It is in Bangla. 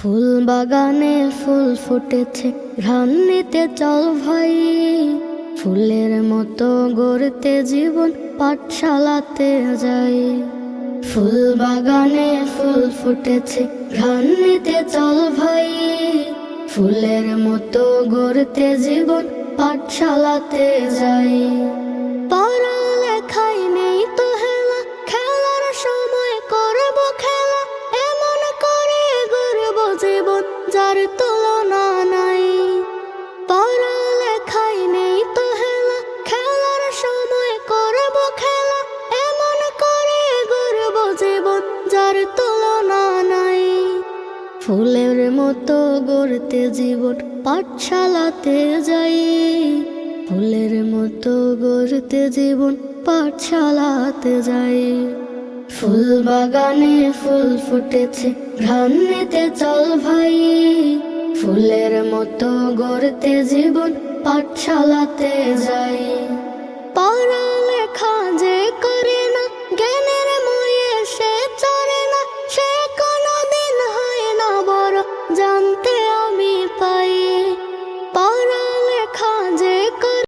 ফুল বাগানে ফুল ফুটেছে, ঘ্রাণ নিতে চল ভাই। ফুলের মতো গড়তে জীবন, পাঠশালাতে যাই। ফুল বাগানে ফুল ফুটেছে, ঘ্রাণ নিতে চল ভাই। ফুলের মতো গড়তে জীবন, পাঠশালাতে যাই। পড়ালেখায় নেই তো হেলা, খেলার সময় করব খেলা। এমন করে গড়ব জীবন, যার তুলনা নাই। পড়ালেখায় নেই তো হেলা, খেলার সময় করব খেলা। এমন করে গড়ব জীবন, যার তুলনা নাই। ফুলের মতো গড়তে জীবন, পাঠশালাতে যাই। ফুলের মতো গড়তে জীবন, পাঠশালাতে যাই। ফুল বাগানে ফুল ফুটেছে, ঘ্রাণ নিতে চল ভাই। ফুলের মতো গড়তে জীবন, পাঠশালাতে যাই। পড়ালেখা যে করে না, জ্ঞানের ময়ে সে চড়ে না। সে কোনোদিন হয় না বড়, জান